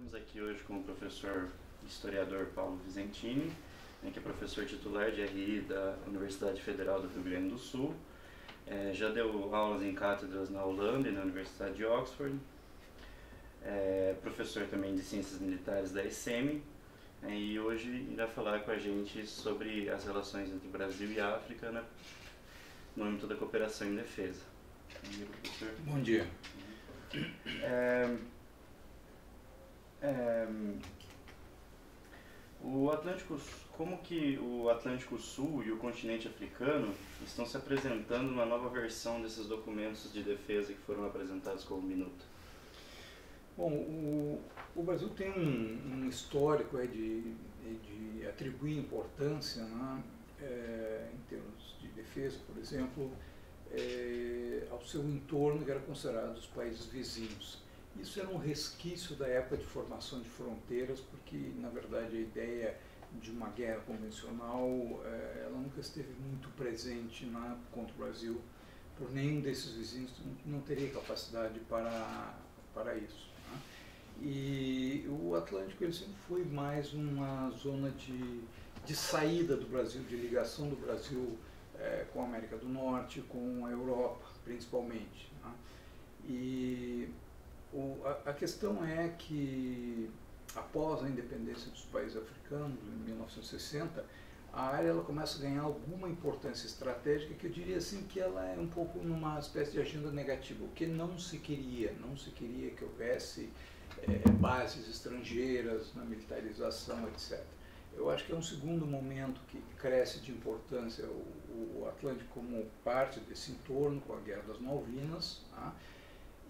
Estamos aqui hoje com o professor historiador Paulo Visentini, que é professor titular de RI da Universidade Federal do Rio Grande do Sul. Já deu aulas em cátedras na Holanda e na Universidade de Oxford. Professor também de Ciências Militares da ESEMI. E hoje irá falar com a gente sobre as relações entre Brasil e África no âmbito da cooperação em defesa. Professor. Bom dia. Como que o Atlântico Sul e o continente africano estão se apresentando numa nova versão desses documentos de defesa que foram apresentados como minuta? Bom, o Brasil tem um histórico de atribuir importância, né, em termos de defesa, por exemplo, ao seu entorno, que era considerado os países vizinhos. Isso era um resquício da época de formação de fronteiras, porque, na verdade, a ideia de uma guerra convencional ela nunca esteve muito presente contra o Brasil, por nenhum desses vizinhos não teria capacidade para isso. Né? E o Atlântico ele sempre foi mais uma zona de saída do Brasil, de ligação do Brasil com a América do Norte, com a Europa, principalmente. Né? E a questão é que, após a independência dos países africanos, em 1960, a área ela começa a ganhar alguma importância estratégica, que eu diria assim que ela é um pouco numa espécie de agenda negativa, o que não se queria que houvesse bases estrangeiras na militarização, etc. Eu acho que é um segundo momento que cresce de importância o Atlântico como parte desse entorno, com a Guerra das Malvinas, tá?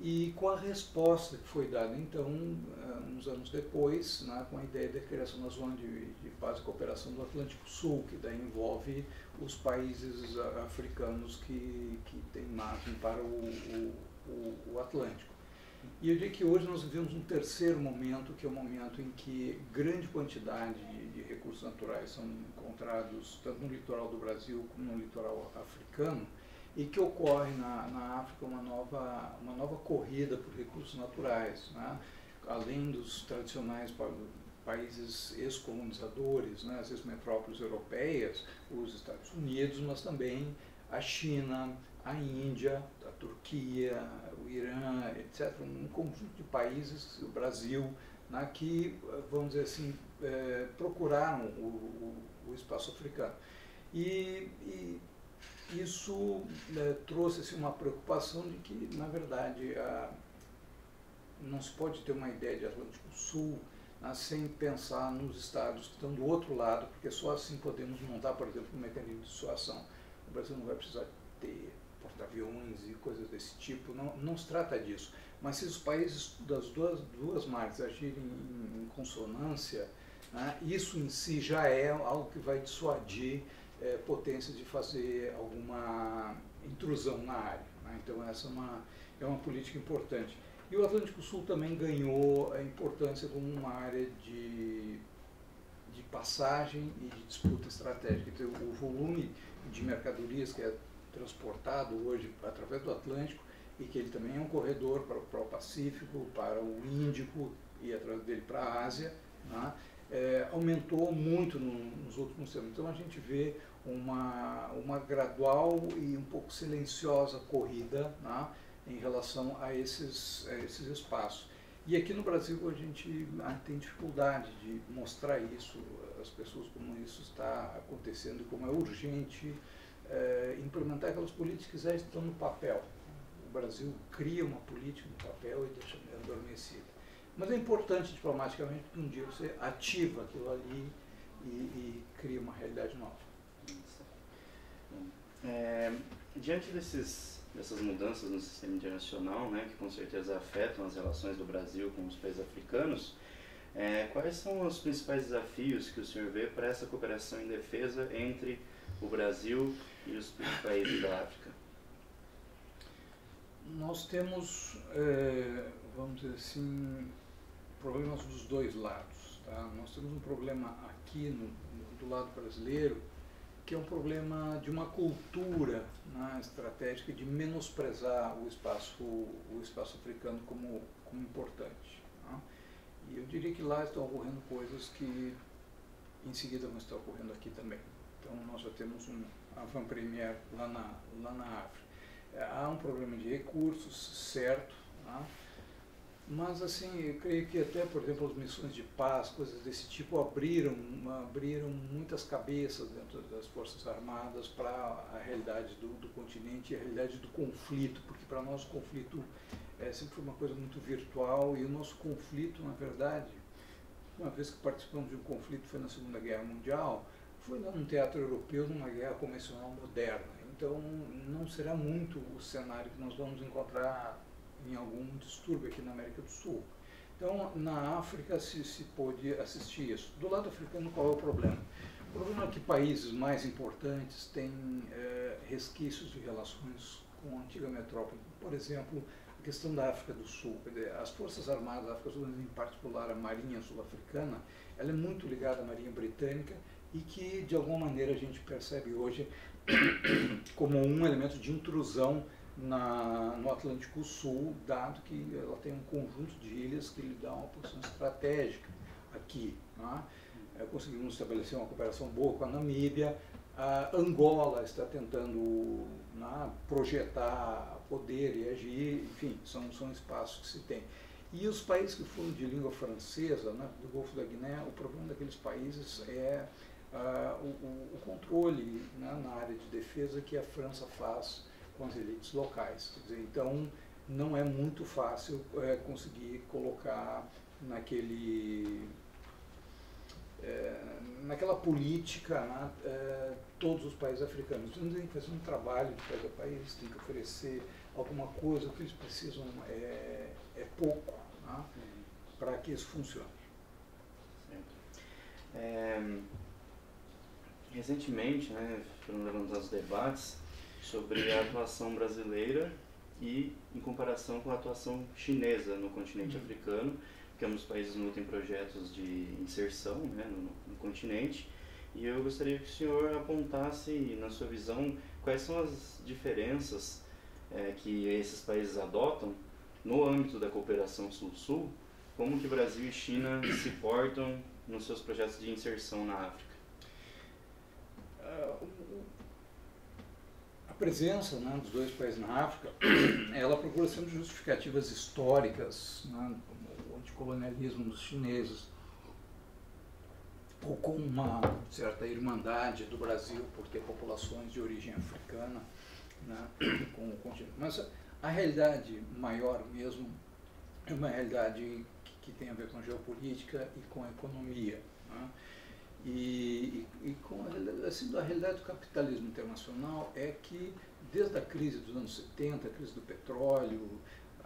E com a resposta que foi dada, então, uns anos depois, né, com a ideia da criação da Zona de Paz e Cooperação do Atlântico Sul, que daí envolve os países africanos que têm margem para o Atlântico. E eu diria que hoje nós vivemos um terceiro momento, que é o momento em que grande quantidade de recursos naturais são encontrados tanto no litoral do Brasil como no litoral africano, e que ocorre na África uma nova corrida por recursos naturais, né? Além dos tradicionais países ex-colonizadores, né? As ex-metrópoles europeias, os Estados Unidos, mas também a China, a Índia, a Turquia, o Irã, etc. Um conjunto de países, o Brasil, né? Que, vamos dizer assim, procuraram o espaço africano. E isso trouxe assim, uma preocupação de que, na verdade, não se pode ter uma ideia de Atlântico Sul sem pensar nos estados que estão do outro lado, porque só assim podemos montar, por exemplo, um mecanismo de dissuasão. O Brasil não vai precisar ter porta-aviões e coisas desse tipo, não se trata disso. Mas se os países das duas margens agirem em consonância, né, isso em si já é algo que vai dissuadir potências de fazer alguma intrusão na área. Né? Então essa é uma política importante. E o Atlântico Sul também ganhou a importância como uma área de passagem e de disputa estratégica. Então, o volume de mercadorias que é transportado hoje através do Atlântico, e que ele também é um corredor para o Pacífico, para o Índico e através dele para a Ásia, né? Aumentou muito nos últimos tempos. Então a gente vê uma gradual e um pouco silenciosa corrida, né, em relação a esses espaços. E aqui no Brasil a gente tem dificuldade de mostrar isso às pessoas, como isso está acontecendo e como é urgente implementar aquelas políticas que já estão no papel. O Brasil cria uma política no papel e deixa adormecida. Mas é importante diplomaticamente porque um dia você ativa aquilo ali e cria uma realidade nova. Diante dessas mudanças no sistema internacional, né, que com certeza afetam as relações do Brasil com os países africanos, quais são os principais desafios que o senhor vê para essa cooperação em defesa entre o Brasil e os países da África? Nós temos, vamos dizer assim, problemas dos dois lados. Tá? Nós temos um problema aqui do lado brasileiro, que é um problema de uma cultura, né, estratégica de menosprezar o espaço africano como importante. Tá? E eu diria que lá estão ocorrendo coisas que em seguida vão estar ocorrendo aqui também. Então nós já temos um avant-première lá na África. Há um problema de recursos, certo, tá? Mas assim, eu creio que até, por exemplo, as missões de paz, coisas desse tipo, abriram muitas cabeças dentro das Forças Armadas para a realidade do continente e a realidade do conflito, porque para nós o conflito sempre foi uma coisa muito virtual, e o nosso conflito, na verdade, uma vez que participamos de um conflito, foi na Segunda Guerra Mundial, foi num teatro europeu, numa guerra convencional moderna. Então não será muito o cenário que nós vamos encontrar em algum distúrbio aqui na América do Sul. Então, na África se pôde assistir isso. Do lado africano, qual é o problema? O problema é que países mais importantes têm resquícios de relações com a antiga metrópole. Por exemplo, a questão da África do Sul. As Forças Armadas da África do Sul, em particular a Marinha Sul-Africana, ela é muito ligada à Marinha Britânica e que, de alguma maneira, a gente percebe hoje como um elemento de intrusão no Atlântico Sul, dado que ela tem um conjunto de ilhas que lhe dá uma posição estratégica aqui. Né? Conseguimos estabelecer uma cooperação boa com a Namíbia. A Angola está tentando projetar poder e agir, enfim, são espaços que se tem. E os países que foram de língua francesa, do Golfo da Guiné, o problema daqueles países é o controle na área de defesa que a França faz com as elites locais. Quer dizer, então, não é muito fácil conseguir colocar naquela política todos os países africanos. Eles têm que fazer um trabalho de país a país, têm que oferecer alguma coisa, o que eles precisam é pouco para que isso funcione. Recentemente, foram levantados debates sobre a atuação brasileira e em comparação com a atuação chinesa no continente africano, que ambos os países lutam em projetos de inserção no continente. E eu gostaria que o senhor apontasse, na sua visão, quais são as diferenças que esses países adotam no âmbito da cooperação Sul-Sul, como que Brasil e China se portam nos seus projetos de inserção na África. A presença dos dois países na África, ela procura sempre justificativas históricas, como o anticolonialismo dos chineses, ou com uma certa irmandade do Brasil por ter populações de origem africana com o continente. Mas a realidade maior mesmo é uma realidade que tem a ver com geopolítica e com a economia. E a realidade do capitalismo internacional é que, desde a crise dos anos 70, a crise do petróleo,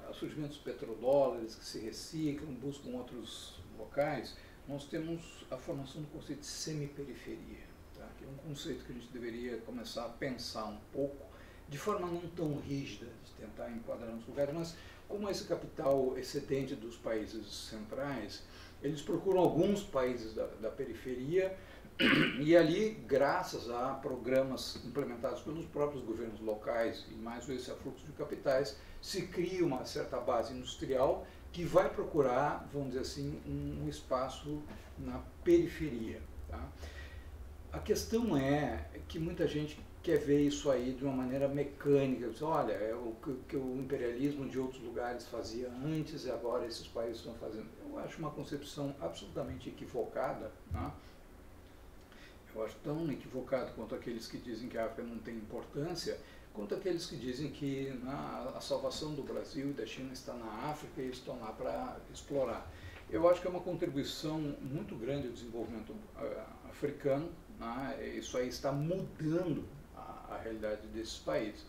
o surgimento dos petrodólares que se reciclam, buscam outros locais, nós temos a formação do conceito de semiperiferia, que é um conceito que a gente deveria começar a pensar um pouco, de forma não tão rígida, de tentar enquadrar nos lugares, mas como esse capital excedente dos países centrais, eles procuram alguns países da periferia e ali, graças a programas implementados pelos próprios governos locais e mais esse afluxo de capitais, se cria uma certa base industrial que vai procurar, vamos dizer assim, um espaço na periferia. A questão é que muita gente quer ver isso aí de uma maneira mecânica. Diz, olha, é o que o imperialismo de outros lugares fazia antes e agora esses países estão fazendo. Eu acho uma concepção absolutamente equivocada. Eu acho tão equivocado quanto aqueles que dizem que a África não tem importância, quanto aqueles que dizem que a salvação do Brasil e da China está na África e eles estão lá para explorar. Eu acho que é uma contribuição muito grande ao desenvolvimento africano. Isso aí está mudando a realidade desses países.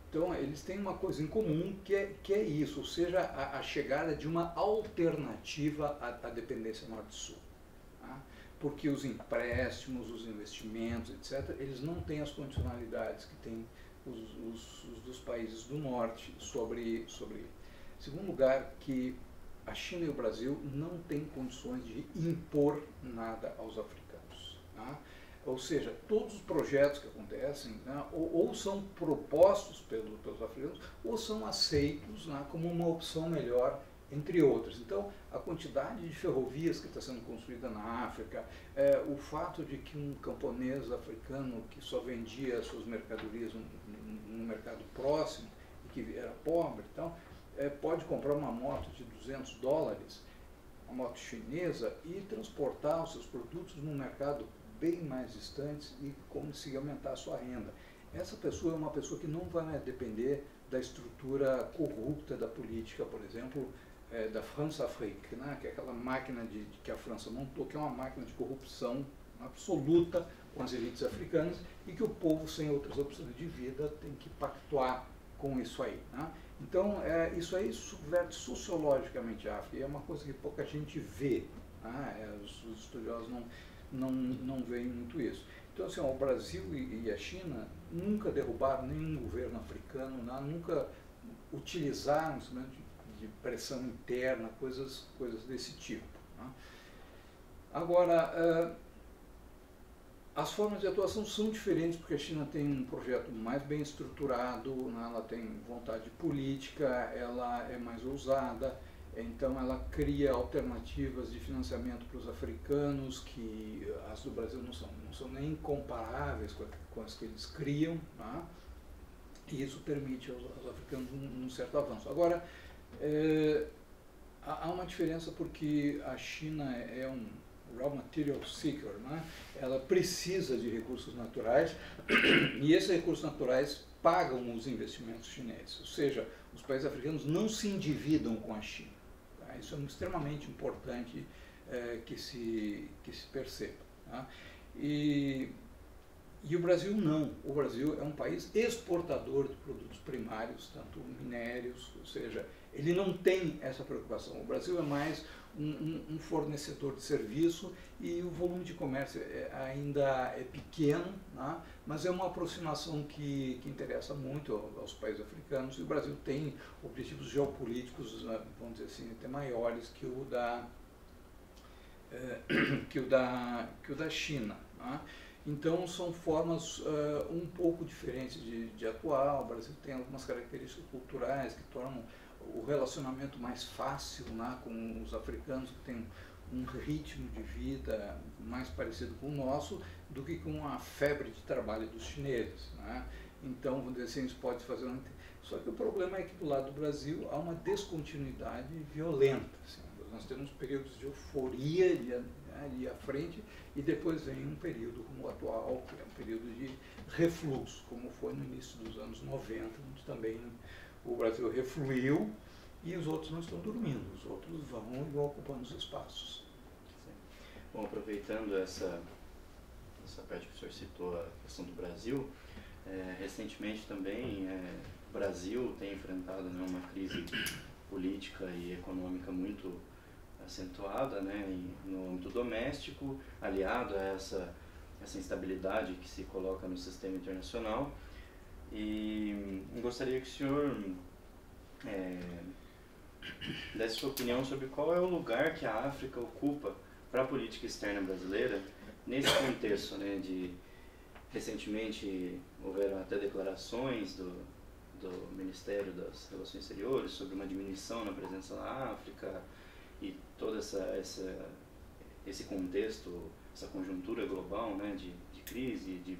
Então, eles têm uma coisa em comum que é isso, ou seja, a chegada de uma alternativa à dependência norte-sul. Porque os empréstimos, os investimentos, etc., eles não têm as condicionalidades que têm os dos países do norte sobre. Segundo lugar, que a China e o Brasil não têm condições de impor nada aos africanos. Ou seja, todos os projetos que acontecem ou são propostos pelos africanos ou são aceitos como uma opção melhor entre outras. Então, a quantidade de ferrovias que está sendo construída na África, o fato de que um camponês africano que só vendia suas mercadorias no mercado próximo e que era pobre, então, pode comprar uma moto de $200, uma moto chinesa, e transportar os seus produtos num mercado bem mais distante e conseguir aumentar a sua renda. Essa pessoa é uma pessoa que não vai depender da estrutura corrupta da política, por exemplo, da France-Afrique, né, que é aquela máquina que a França montou, que é uma máquina de corrupção absoluta com as elites africanas, e que o povo, sem outras opções de vida, tem que pactuar com isso aí. Né? Então, isso aí subverte sociologicamente a África, e é uma coisa que pouca gente vê. Né? Os estudiosos não veem muito isso. Então, assim, o Brasil e a China nunca derrubaram nenhum governo africano, né? Nunca utilizaram instrumentos de pressão interna, coisas desse tipo. Né? Agora, as formas de atuação são diferentes, porque a China tem um projeto mais bem estruturado, né? Ela tem vontade política, ela é mais ousada, então ela cria alternativas de financiamento para os africanos, que as do Brasil não são nem comparáveis com as que eles criam, né? E isso permite aos africanos um certo avanço. Agora, há uma diferença, porque a China é um raw material seeker, né? Ela precisa de recursos naturais, e esses recursos naturais pagam os investimentos chineses, ou seja, os países africanos não se endividam com a China. Tá? Isso é extremamente importante que se perceba. Tá? E o Brasil não. O Brasil é um país exportador de produtos primários, tanto minérios, ou seja, ele não tem essa preocupação. O Brasil é mais um fornecedor de serviço, e o volume de comércio ainda é pequeno, né? Mas é uma aproximação que interessa muito aos países africanos, e o Brasil tem objetivos geopolíticos, vamos dizer assim, até maiores que o da China. Né? Então, são formas um pouco diferentes de atuar. O Brasil tem algumas características culturais que tornam o relacionamento mais fácil, né, com os africanos, que têm um ritmo de vida mais parecido com o nosso do que com a febre de trabalho dos chineses. Né? Então, vamos dizer assim, isso pode fazer uma... Só que o problema é que do lado do Brasil há uma descontinuidade violenta. Assim. Nós temos períodos de euforia de à frente, e depois vem um período como o atual, que é um período de refluxo, como foi no início dos anos 90, onde também o Brasil refluiu, e os outros não estão dormindo, os outros vão e vão ocupando os espaços. Sim. Bom, aproveitando essa parte que o senhor citou, a questão do Brasil, recentemente também o Brasil tem enfrentado, né, uma crise política e econômica muito acentuada, né, no âmbito doméstico, aliado a essa instabilidade que se coloca no sistema internacional. E gostaria que o senhor desse sua opinião sobre qual é o lugar que a África ocupa para a política externa brasileira nesse contexto, né, de recentemente houveram até declarações do Ministério das Relações Exteriores sobre uma diminuição na presença na África, e todo esse contexto, essa conjuntura global, né, de crise, de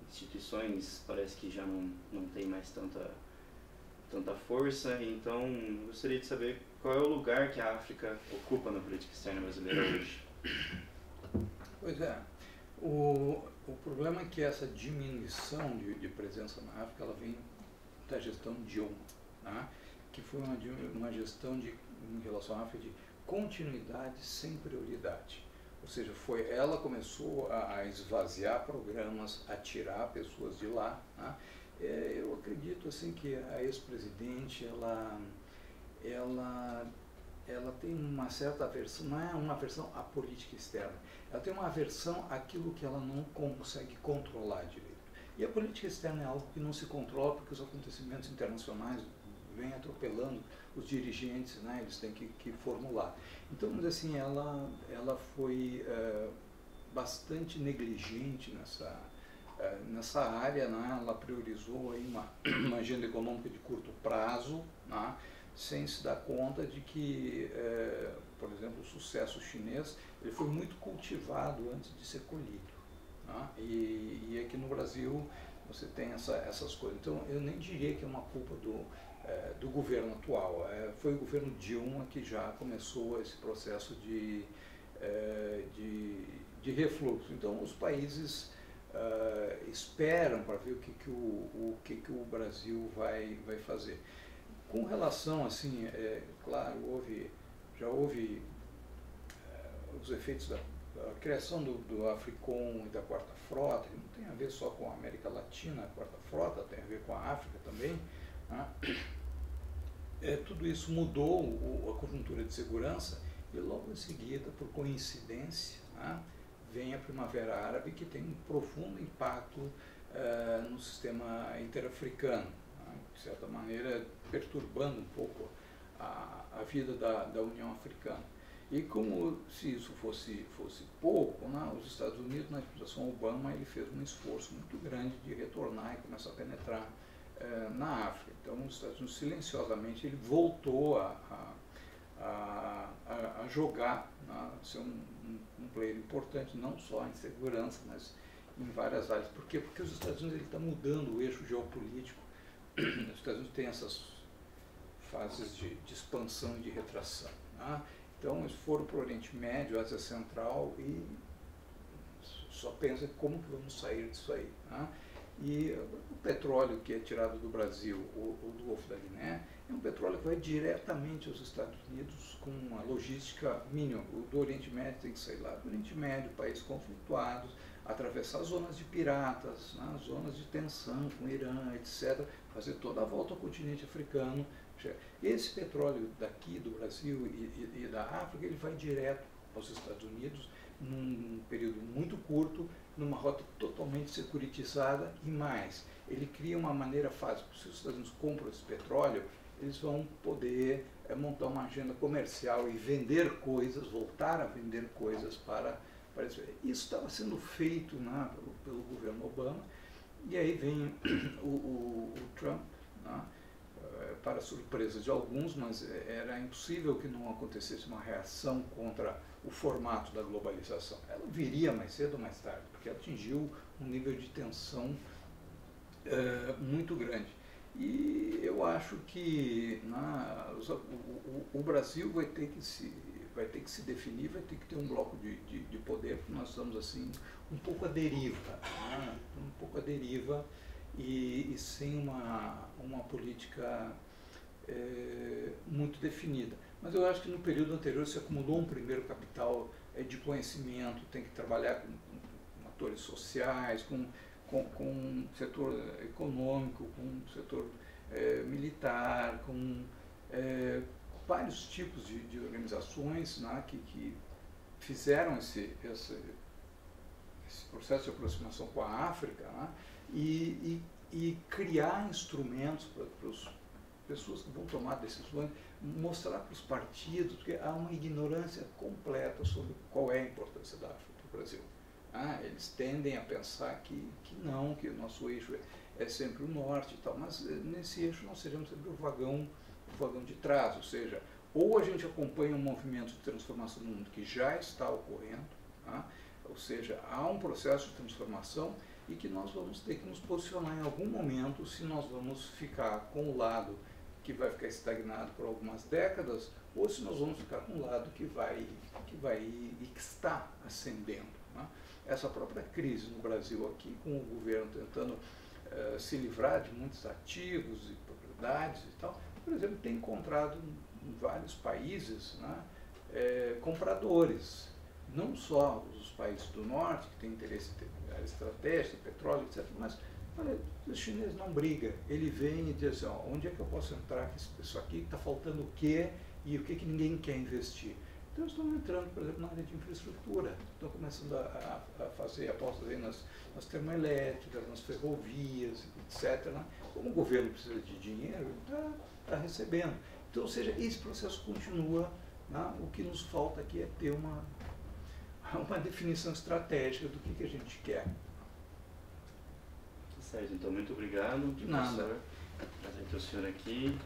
instituições parece que já não tem mais tanta força. Então, gostaria de saber qual é o lugar que a África ocupa na política externa brasileira hoje. Pois é. O problema é que essa diminuição de presença na África, ela vem da gestão Dilma, né? Que foi uma gestão em relação à África de continuidade sem prioridade. Ou seja, ela começou a esvaziar programas, a tirar pessoas de lá. Né? Eu acredito assim que a ex-presidente, ela tem uma certa aversão, não é uma aversão à política externa, ela tem uma aversão àquilo que ela não consegue controlar direito. E a política externa é algo que não se controla, porque os acontecimentos internacionais vêm atropelando os dirigentes, né? Eles têm que formular. Então, vamos dizer assim, ela foi bastante negligente nessa área, né? Ela priorizou aí uma agenda econômica de curto prazo, né? sem se dar conta de que, por exemplo, o sucesso chinês ele foi muito cultivado antes de ser colhido. Né? E aqui no Brasil você tem essas coisas. Então eu nem diria que é uma culpa do governo atual. Foi o governo Dilma que já começou esse processo de refluxo. Então os países esperam para ver o que o Brasil vai fazer. Com relação, assim, claro, já houve os efeitos da criação do Africom e da Quarta Frota, que não tem a ver só com a América Latina, a Quarta Frota, tem a ver com a África também. Né? Tudo isso mudou a conjuntura de segurança e logo em seguida, por coincidência, né, vem a Primavera Árabe, que tem um profundo impacto no sistema interafricano, né, de certa maneira perturbando um pouco a vida da União Africana. E como se isso fosse pouco, né, os Estados Unidos, na administração Obama, ele fez um esforço muito grande de retornar e começar a penetrar na África. Então, os Estados Unidos, silenciosamente, ele voltou a jogar, a ser um player importante, não só em segurança, mas em várias áreas. Por quê? Porque os Estados Unidos estão mudando o eixo geopolítico. Os Estados Unidos têm essas fases de expansão e de retração. Né? Então, eles foram para o Oriente Médio, Ásia Central e só pensam como que vamos sair disso aí. Né? E o petróleo que é tirado do Brasil ou do Golfo da Guiné é um petróleo que vai diretamente aos Estados Unidos com uma logística mínima. O do Oriente Médio tem que sair lá do Oriente Médio, países conflituados, atravessar zonas de piratas, né, zonas de tensão com o Irã, etc., fazer toda a volta ao continente africano. Esse petróleo daqui do Brasil e da África, ele vai direto aos Estados Unidos num período muito curto, numa rota totalmente securitizada e mais. Ele cria uma maneira fácil, se os Estados Unidos compram esse petróleo, eles vão poder montar uma agenda comercial e vender coisas, voltar a vender coisas para isso. Isso estava sendo feito, né, pelo governo Obama, e aí vem o Trump, né, para surpresa de alguns, mas era impossível que não acontecesse uma reação contra o formato da globalização. Ela viria mais cedo ou mais tarde, porque atingiu um nível de tensão muito grande. E eu acho que o Brasil vai ter que se definir, vai ter que ter um bloco de poder, porque nós estamos assim um pouco à deriva, né? Um pouco à deriva e sem uma política muito definida. Mas eu acho que no período anterior se acumulou um primeiro capital de conhecimento, tem que trabalhar com atores sociais, com o setor econômico, com o setor militar, com vários tipos de organizações, né, que fizeram esse processo de aproximação com a África, né, e criar instrumentos para as pessoas que vão tomar decisões, mostrar para os partidos que há uma ignorância completa sobre qual é a importância da África para o Brasil. Eles tendem a pensar que não, que o nosso eixo é sempre o norte e tal, mas nesse eixo nós seremos sempre o vagão de trás, ou seja, ou a gente acompanha um movimento de transformação no mundo que já está ocorrendo, ou seja, há um processo de transformação e que nós vamos ter que nos posicionar em algum momento se nós vamos ficar com o lado que vai ficar estagnado por algumas décadas ou se nós vamos ficar com o lado que vai e que está ascendendo. Né? Essa própria crise no Brasil aqui, com o governo tentando se livrar de muitos ativos e propriedades e tal, por exemplo, tem encontrado em vários países, né, compradores, não só os países do norte, que têm interesse em área estratégica, petróleo, etc., mas olha, o chinês não briga, ele vem e diz assim, onde é que eu posso entrar com isso aqui, está faltando o quê e o que ninguém quer investir. Então estão entrando, por exemplo, na área de infraestrutura, estão começando a fazer apostas aí nas termoelétricas, nas ferrovias, etc. Né? Como o governo precisa de dinheiro, está recebendo. Então, ou seja, esse processo continua, né? O que nos falta aqui é ter uma definição estratégica do que a gente quer. Certo, então muito obrigado, professor. Prazer ter o senhor aqui.